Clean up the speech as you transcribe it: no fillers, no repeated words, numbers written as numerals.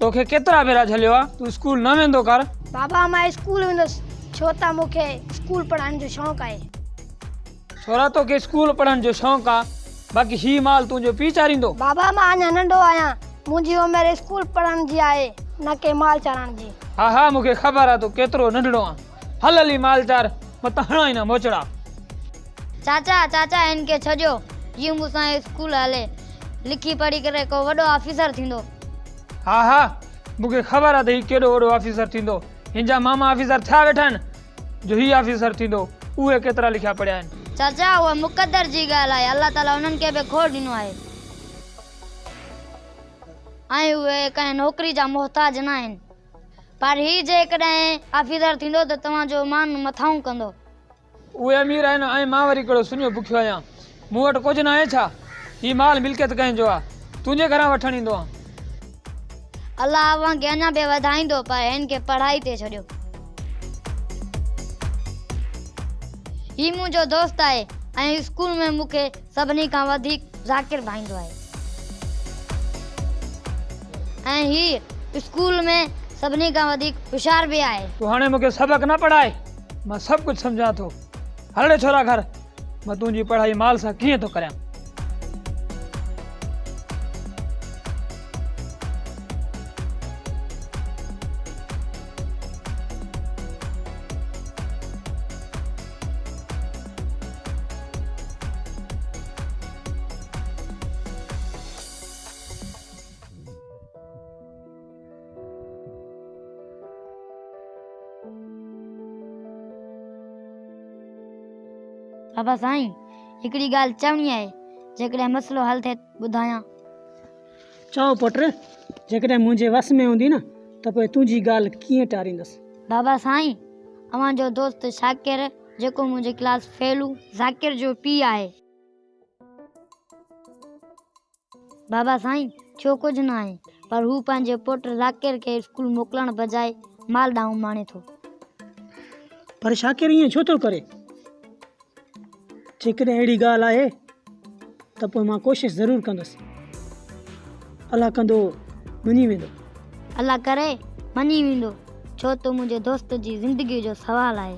तोखे केतिरा भेरा झलियो आहे? तूं स्कूल न वेंदो कर? बाबा मां स्कूल वेंदुसि छो त मूंखे स्कूल पढ़ण जो शौक़ु आहे। छोरा तोखे स्कूल पढ़ण जो शौक़ु आहे, बाक़ी ही माल तुंहिंजो पीउ चारींदो? बाबा मां अञा नंढो आहियां, मुंहिंजी उमिरि स्कूल पढ़ण जी आहे, न के माल चारण जी। हा हा मूंखे ख़बर आहे तूं केतिरो नंढड़ो आहे। हल हली माल चार, मतां हणा ई न मोचड़ा। चाचा चाचा इनके छजो, जीअं मूंसां स्कूल हले, लिखी पढ़ी करे को वॾो ऑफिसर थींदो। हा हा मूंखे ख़बर आहे त हीउ केॾो वॾो ऑफिसर थींदो। हिनजा मामा ऑफिसर थिया वेठा आहिनि जो हीउ ऑफिसर थींदो। उहे केतिरा लिखिया पढ़िया आहिनि? चाचा उहा मुक़दर जी ॻाल्हि आहे, अल्लाह ताला उन्हनि खे बि खोड़ ॾिनो आहे ऐं उहे कंहिं नौकिरी जा मोहताज न आहिनि। पर हीउ जेकॾहिं ऑफिसर थींदो त तव्हांजो मान मथाऊं कंदो। उहे अमीर आहिनि ऐं मां वरी कहिड़ो सुञो बुखियो आहियां। मूं वटि कुझु न आहे छा? हीउ माल मिल्कियत कंहिंजो आहे, तुंहिंजे घरां वठणु ईंदो आहे। अल्लाह अव्हांखे अञा बि वधाईंदो, पर हिन खे पढ़ाई ते छॾियो। हीउ मुंहिंजो दोस्त आहे ऐं स्कूल में मूंखे सभिनी खां वधीक ज़ाकिर भाईंदो आहे ऐं हीउ स्कूल में सभिनी खां वधीक होशियार बि आहे। तूं हाणे मूंखे सबक़ न पढ़ाए, मां सभु कुझु सम्झां थो। हले छोरा घर, मां तुंहिंजी पढ़ाई माल सां कीअं थो करियां। बाबा साईं हिकिड़ी ॻाल्हि चवणी आहे, जेकॾहिं मसइलो हल थिए ॿुधायां। चओ पुट, जेकॾहिं मुंहिंजे वस में हूंदी न त पोइ तुंहिंजी ॻाल्हि कीअं टारींदसि। बाबा साईं अव्हांजो दोस्त शाकिर जेको मुंहिंजे क्लास फेलू ज़ाकिर जो पीउ आहे। बाबा साईं छो कुझु न आहे, पर हू पंहिंजे पुट ज़ाकिर खे स्कूल मोकिलण बजाए माल ॾांहुं माणे थो। पर शाकिर ईअं छो थो करे? जेकॾहिं अहिड़ी ॻाल्हि आहे त पोइ मां कोशिशि ज़रूरु कंदुसि। अलाह कंदो मञी वेंदो। अल्लाह करे मञी वेंदो, छो त मुंहिंजे दोस्त जी ज़िंदगी जो सवाल आहे।